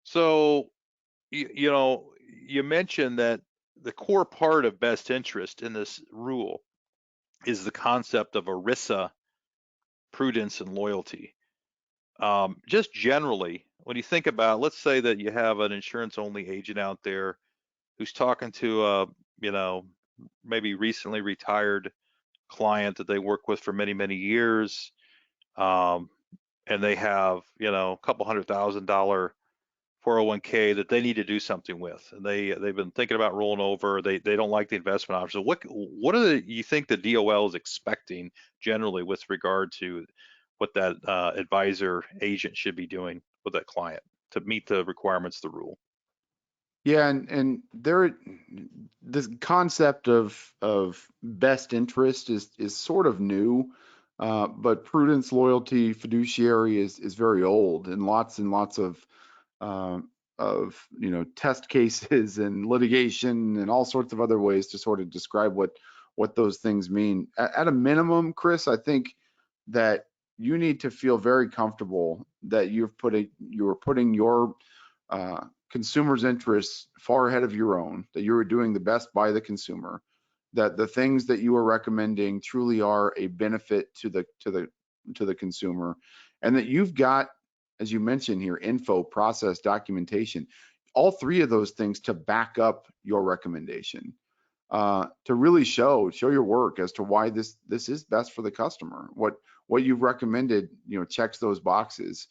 So, you mentioned that the core part of best interest in this rule is the concept of ERISA, prudence, and loyalty. Just generally, when you think about, let's say that you have an insurance-only agent out there who's talking to a, maybe recently retired client that they work with for many, many years, and they have, a couple $100,000 401k that they need to do something with, and they've been thinking about rolling over. They don't like the investment options. What you think the DOL is expecting generally with regard to what that advisor agent should be doing with that client to meet the requirements of the rule? Yeah, and this concept of best interest is sort of new, but prudence, loyalty, fiduciary is very old, and lots uh, test cases and litigation and all sorts of other ways to sort of describe what those things mean. At a minimum, Chris, I think that you need to feel very comfortable that you're putting your consumer's interests far ahead of your own, that you are doing the best by the consumer, that the things that you are recommending truly are a benefit to the consumer, and that you've got, as you mentioned here, info, process, documentation, all 3 of those things to back up your recommendation, to really show your work as to why this is best for the customer. What you've recommended, checks those boxes.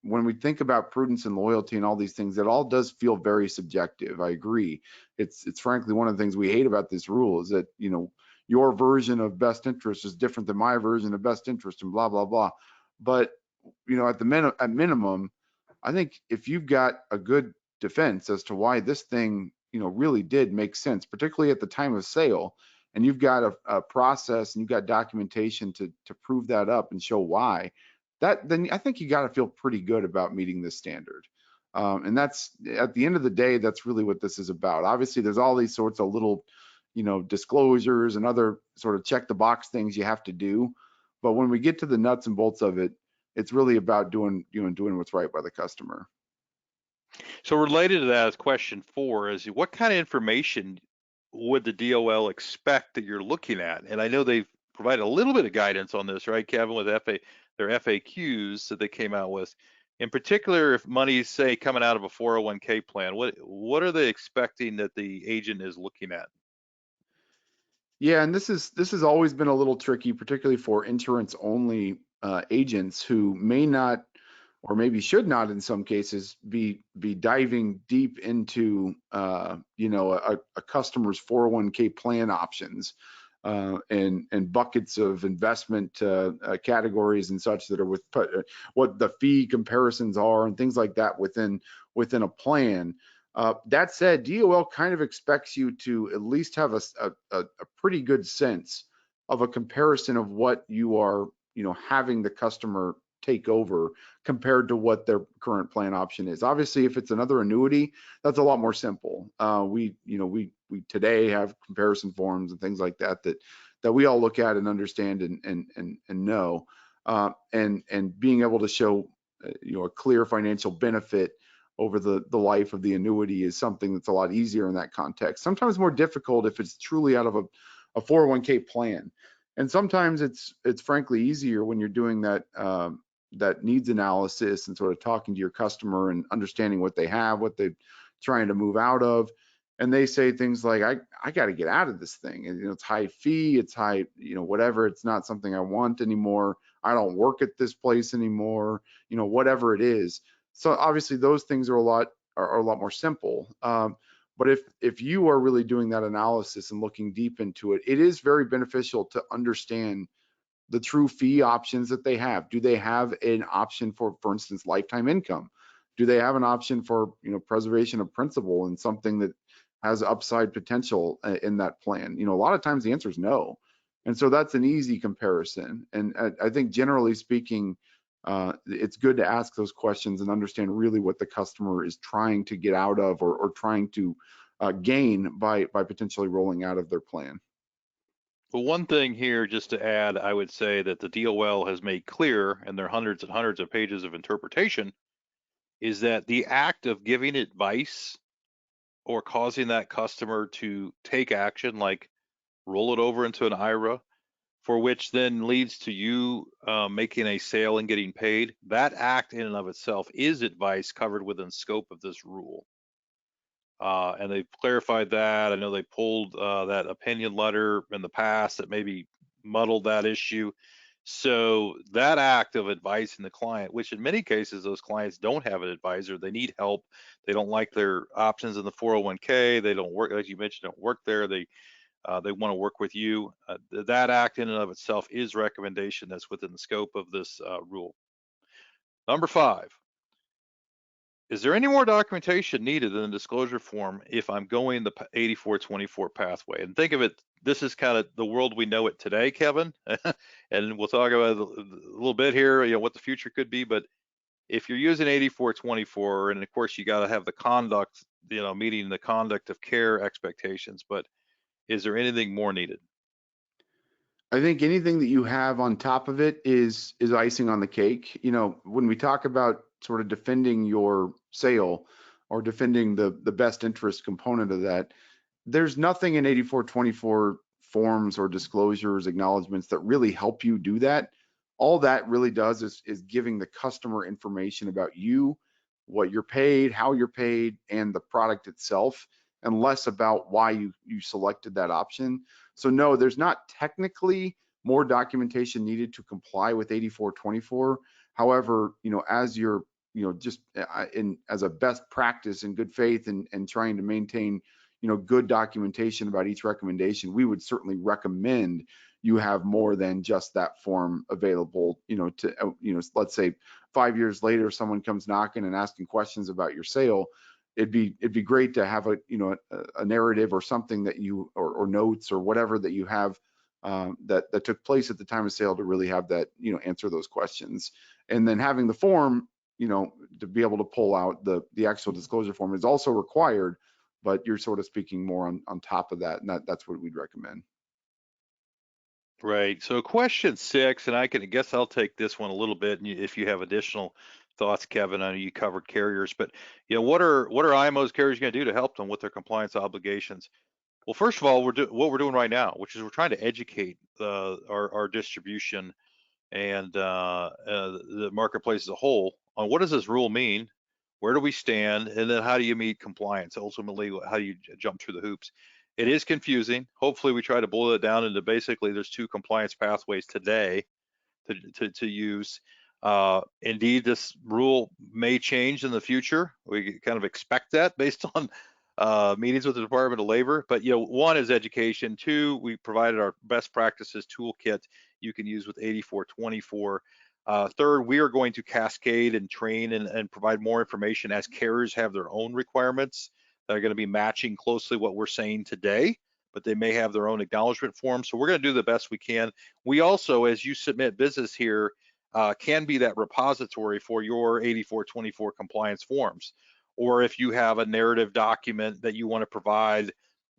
When we think about prudence and loyalty and all these things, it all does feel very subjective. I agree. It's frankly one of the things we hate about this rule is that, your version of best interest is different than my version of best interest and blah, blah, blah. But, at minimum, I think if you've got a good defense as to why this thing, really did make sense, particularly at the time of sale, and you've got a process and you've got documentation to prove that up and show why, then I think you got to feel pretty good about meeting this standard. And that's, at the end of the day, that's really what this is about. Obviously, there's all these sorts of little, disclosures and other sort of check the box things you have to do. But when we get to the nuts and bolts of it, it's really about doing what's right by the customer. So related to that, question 4 is, what kind of information would the DOL expect that you're looking at? And I know they've provided a little bit of guidance on this, right, Kevin, with their FAQs that they came out with. In particular, if money's, say, coming out of a 401k plan, what are they expecting that the agent is looking at? Yeah, and this has always been a little tricky, particularly for insurance only agents who may not, or maybe should not, in some cases, be diving deep into a customer's 401k plan options and buckets of investment categories and such that are with what the fee comparisons are and things like that within a plan. That said, DOL kind of expects you to at least have a pretty good sense of a comparison of what you are, having the customer take over compared to what their current plan option is. Obviously, if it's another annuity, that's a lot more simple. We today have comparison forms and things like that that we all look at and understand and know, and being able to show a clear financial benefit over the life of the annuity is something that's a lot easier in that context. Sometimes more difficult if it's truly out of a 401k plan. And sometimes it's frankly easier when you're doing that needs analysis and sort of talking to your customer and understanding what they have, what they're trying to move out of. And they say things like, I got to get out of this thing. And, it's high fee, it's high, whatever. It's not something I want anymore. I don't work at this place anymore, whatever it is. So obviously those things are a lot more simple. But if you are really doing that analysis and looking deep into it, it is very beneficial to understand the true fee options that they have. Do they have an option for instance, lifetime income? Do they have an option for, preservation of principal and something that has upside potential in that plan? A lot of times the answer is no. And so that's an easy comparison. And I think generally speaking, it's good to ask those questions and understand really what the customer is trying to get out of or trying to gain by potentially rolling out of their plan. Well, one thing here, just to add, I would say that the DOL has made clear in their hundreds and hundreds of pages of interpretation is that the act of giving advice or causing that customer to take action, like roll it over into an IRA, for which then leads to you making a sale and getting paid, that act in and of itself is advice covered within scope of this rule. And they've clarified that. I know they pulled that opinion letter in the past that maybe muddled that issue. So that act of advising the client, which in many cases those clients don't have an advisor, they need help, they don't like their options in the 401k, they don't work, as you mentioned, don't work there, they want to work with you. That act in and of itself is recommendation that's within the scope of this rule. Number 5. Is there any more documentation needed in the disclosure form if I'm going the 8424 pathway? And think of it, this is kind of the world we know it today, Kevin. And we'll talk about it a little bit here, what the future could be. But if you're using 8424, and of course you got to have the conduct, meeting the conduct of care expectations. But is there anything more needed? I think anything that you have on top of it is icing on the cake. When we talk about sort of defending your sale or defending the best interest component of that, there's nothing in 8424 forms or disclosures, acknowledgments that really help you do that. All that really does is giving the customer information about you, what you're paid, how you're paid, and the product itself, and less about why you selected that option. So no, there's not technically more documentation needed to comply with 8424. However, as you're, just as a best practice in good faith and trying to maintain, good documentation about each recommendation, we would certainly recommend you have more than just that form available, let's say 5 years later, someone comes knocking and asking questions about your sale. It'd be great to have a narrative or something that you or notes or whatever that you have that took place at the time of sale to really have that answer those questions. And then having the form to be able to pull out the actual disclosure form is also required, but you're sort of speaking more on top of that, and that's what we'd recommend. Right. So question 6, and I guess I'll take this one a little bit, and if you have additional thoughts, Kevin, I know you covered carriers, but what are IMOs carriers going to do to help them with their compliance obligations? Well, first of all, what we're doing right now, which is we're trying to educate our distribution and the marketplace as a whole on what does this rule mean, where do we stand, and then how do you meet compliance? Ultimately, how do you jump through the hoops? It is confusing. Hopefully, we try to boil it down into basically there's two compliance pathways today to use. Indeed, this rule may change in the future. We kind of expect that based on meetings with the Department of Labor. But one is education. Two, we provided our best practices toolkit you can use with 8424. Third, we are going to cascade and train and provide more information as carriers have their own requirements that are going to be matching closely what we're saying today, but they may have their own acknowledgement form. So we're going to do the best we can. We also, as you submit business here, can be that repository for your 8424 compliance forms. Or if you have a narrative document that you want to provide,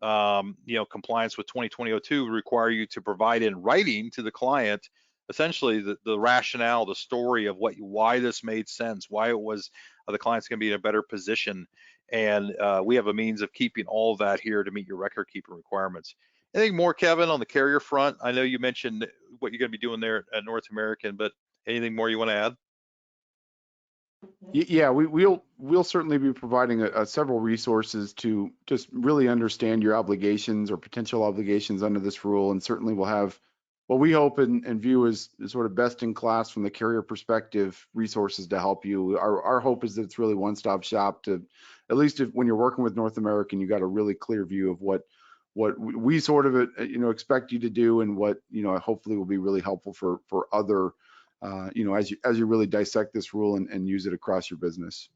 compliance with 2020-02 require you to provide in writing to the client essentially the rationale, the story of why this made sense, why it was the client's going to be in a better position. And we have a means of keeping all of that here to meet your record keeping requirements. Anything more, Kevin, on the carrier front? I know you mentioned what you're going to be doing there at North American, but anything more you want to add? Yeah, we'll certainly be providing several resources to just really understand your obligations or potential obligations under this rule, and certainly we'll have what we hope and view as sort of best in class from the carrier perspective resources to help you. Our hope is that it's really one-stop shop to, at least when you're working with North American, you got a really clear view of what we sort of expect you to do, and what hopefully will be really helpful for other as you really dissect this rule and use it across your business.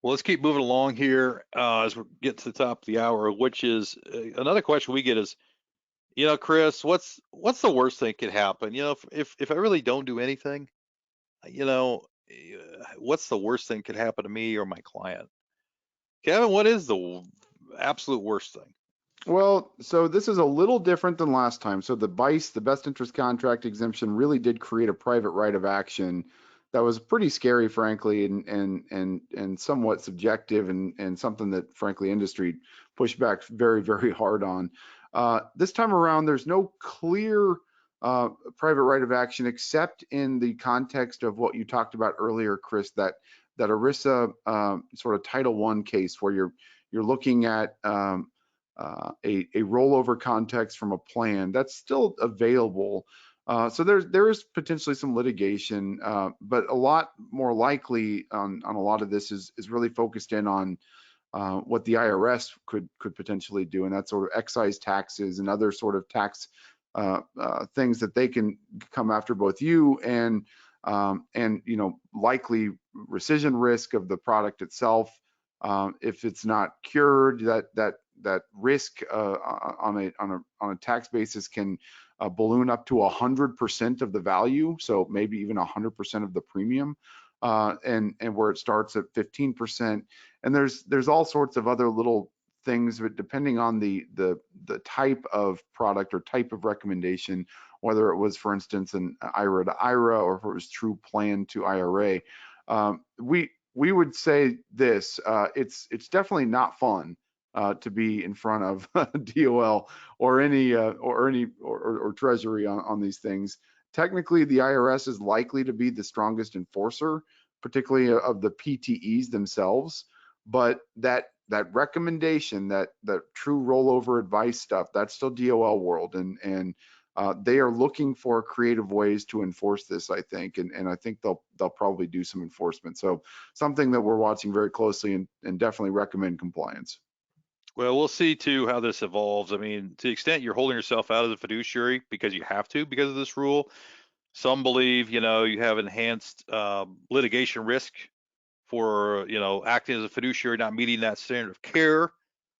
Well, let's keep moving along here as we get to the top of the hour, which is another question we get is, Chris, what's the worst thing could happen? If I really don't do anything, what's the worst thing could happen to me or my client? Kevin, what is the absolute worst thing? Well, so this is a little different than last time. So the BICE, the best interest contract exemption, really did create a private right of action that was pretty scary, frankly, and somewhat subjective, and something that, frankly, industry pushed back very, very hard on. This time around, there's no clear private right of action, except in the context of what you talked about earlier, Chris, that ERISA sort of Title I case where you're looking at a rollover context from a plan that's still available. So there is potentially some litigation, but a lot more likely on a lot of this is really focused in on what the IRS could potentially do, and that's sort of excise taxes and other sort of tax things that they can come after both you and likely rescission risk of the product itself. If it's not cured, that risk on a tax basis can balloon up to 100% of the value, so maybe even 100% of the premium, and where it starts at 15%. And there's all sorts of other little things, but depending on the type of product or type of recommendation, whether it was, for instance, an IRA-to-IRA or if it was true plan to IRA, we would say this: it's definitely not fun to be in front of DOL or or Treasury on these things. Technically, the IRS is likely to be the strongest enforcer, particularly of the PTEs themselves. But that recommendation, that true rollover advice stuff, that's still DOL world, and they are looking for creative ways to enforce this, I think, and I think they'll probably do some enforcement. So something that we're watching very closely, and definitely recommend compliance. Well, we'll see too how this evolves. I mean, to the extent you're holding yourself out as a fiduciary because you have to because of this rule, some believe you have enhanced litigation risk for acting as a fiduciary, not meeting that standard of care.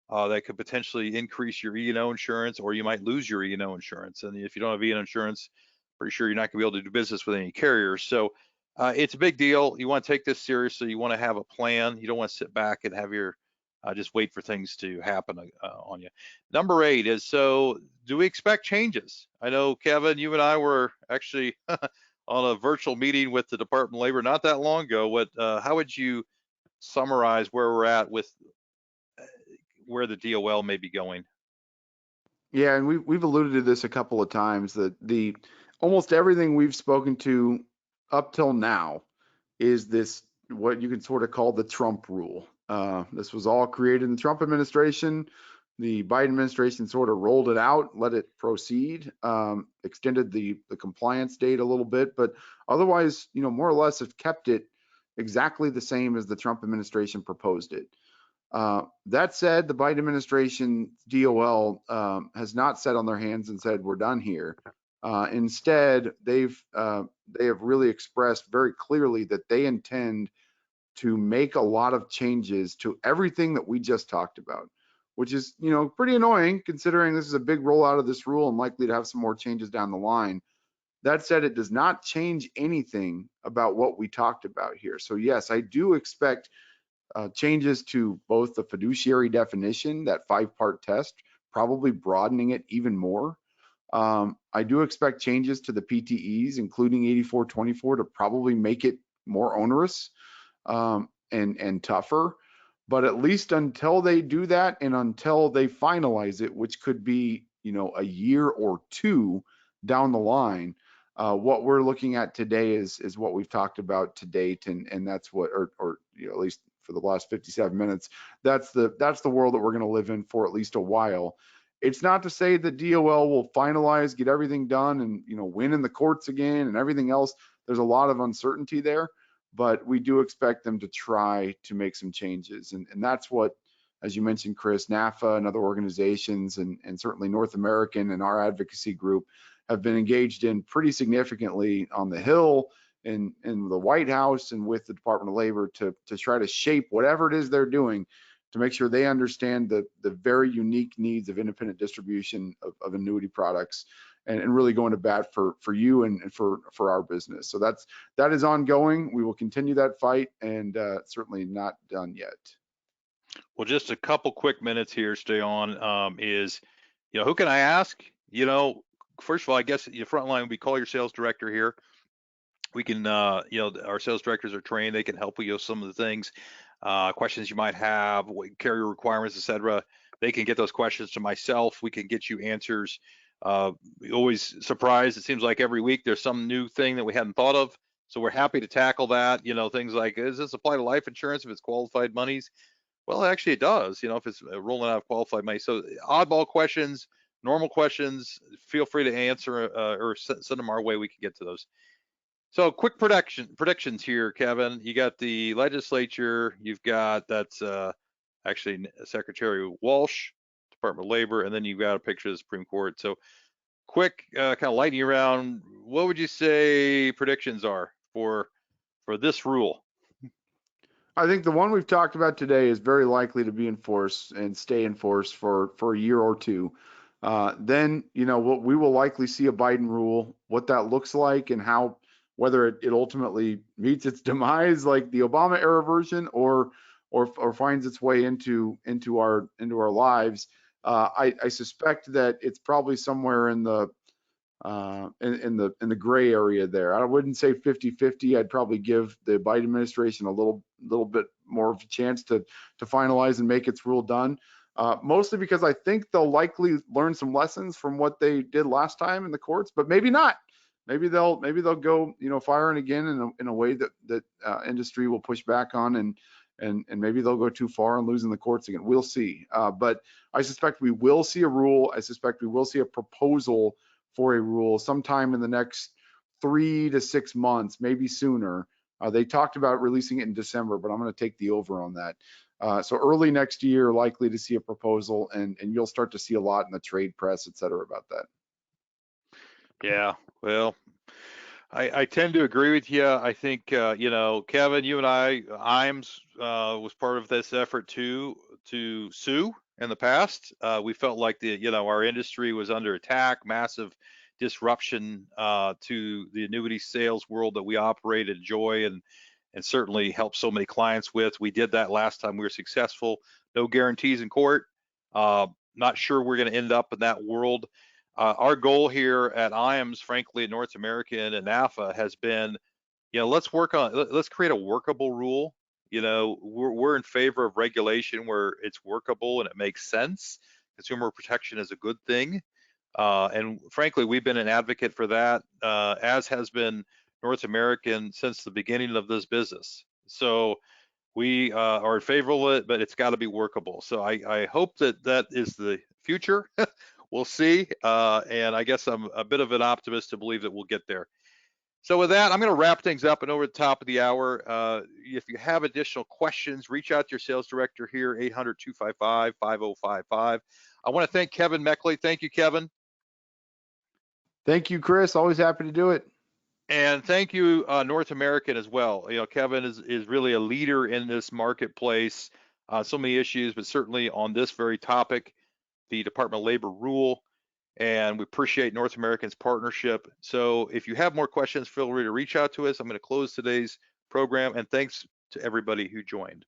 That could potentially increase your E&O insurance, or you might lose your E&O insurance. And if you don't have E&O insurance, pretty sure you're not going to be able to do business with any carriers. So it's a big deal. You want to take this seriously. You want to have a plan. You don't want to sit back and have your just wait for things to happen on you. Number 8 is, so do we expect changes? I know, Kevin, you and I were actually on a virtual meeting with the Department of Labor not that long ago. How would you summarize where we're at with where the DOL may be going? Yeah, and we've alluded to this a couple of times, that almost everything we've spoken to up till now is this, what you can sort of call the Trump rule. This was all created in the Trump administration. The Biden administration sort of rolled it out, let it proceed, extended the compliance date a little bit, but otherwise, more or less have kept it exactly the same as the Trump administration proposed it. That said, the Biden administration DOL has not sat on their hands and said we're done here. Instead, they have really expressed very clearly that they intend to make a lot of changes to everything that we just talked about, which is pretty annoying considering this is a big rollout of this rule and likely to have some more changes down the line. That said, it does not change anything about what we talked about here. So yes, I do expect changes to both the fiduciary definition, that 5-part test, probably broadening it even more. I do expect changes to the PTEs, including 8424, to probably make it more onerous and tougher. But at least until they do that and until they finalize it, which could be a year or two down the line, what we're looking at today is what we've talked about to date, and that's what, or at least for the last 57 minutes, that's the world that we're going to live in for at least a while. It's not to say that DOL will finalize, get everything done, and win in the courts again and everything else. There's a lot of uncertainty there, but we do expect them to try to make some changes, and that's what, as you mentioned, Chris, NAFA and other organizations, and certainly North American and our advocacy group have been engaged in pretty significantly on the Hill, in the White House, and with the Department of Labor to try to shape whatever it is they're doing to make sure they understand the very unique needs of independent distribution of annuity products, and really going to bat for you and for our business. So that is ongoing. We will continue that fight, and certainly not done yet. Well, just a couple quick minutes here, stay on, is, who can I ask? First of all, I guess your front line, we call your sales director here. We can, our sales directors are trained. They can help you with some of the things, questions you might have, carrier requirements, etc. They can get those questions to myself. We can get you answers. Always surprised. It seems like every week there's some new thing that we hadn't thought of. So we're happy to tackle that. Things like, does this apply to life insurance if it's qualified monies? Well, actually it does, if it's rolling out of qualified money. So oddball questions, normal questions, feel free to answer or send them our way. We can get to those. So quick predictions here, Kevin. You got the legislature, you've got that's actually Secretary Walsh, Department of Labor, and then you've got a picture of the Supreme Court. So quick kind of lightning round, what would you say predictions are for this rule? I think the one we've talked about today is very likely to be enforced and stay enforced for a year or two. Then, we will likely see a Biden rule, what that looks like, and how, whether it ultimately meets its demise like the Obama era version, or finds its way into our lives. I suspect that it's probably somewhere in the gray area there. I wouldn't say 50-50. I'd probably give the Biden administration a little bit more of a chance to finalize and make its rule done. Mostly because I think they'll likely learn some lessons from what they did last time in the courts, but maybe not. Maybe they'll go firing again in a way that industry will push back on, and maybe they'll go too far and lose in the courts again. We'll see. But I suspect we will see a rule. I suspect we will see a proposal for a rule sometime in the next 3 to 6 months, maybe sooner. They talked about releasing it in December, but I'm going to take the over on that. So early next year, likely to see a proposal, and you'll start to see a lot in the trade press, et cetera, about that. Yeah, well, I tend to agree with you. I think, Kevin, you and IAMS was part of this effort to sue in the past. We felt like our industry was under attack, massive disruption to the annuity sales world that we operate and enjoy, and certainly help so many clients with. We did that last time. We were successful. No guarantees in court. Not sure we're going to end up in that world. Our goal here at IAMS, frankly, at North American and NAFA, has been, let's create a workable rule. We're in favor of regulation where it's workable and it makes sense. Consumer protection is a good thing. And frankly, we've been an advocate for that, as has been North American since the beginning of this business. So we are in favor of it, but it's got to be workable. So I hope that that is the future. We'll see. And I guess I'm a bit of an optimist to believe that we'll get there. So with that, I'm going to wrap things up and over the top of the hour. If you have additional questions, reach out to your sales director here, 800-255-5055. I want to thank Kevin Mechtley. Thank you, Kevin. Thank you, Chris. Always happy to do it. And thank you, North American as well. You know, Kevin is really a leader in this marketplace. So many issues, but certainly on this very topic, the Department of Labor rule. And we appreciate North American's partnership. So if you have more questions, feel free to reach out to us. I'm going to close today's program, and thanks to everybody who joined.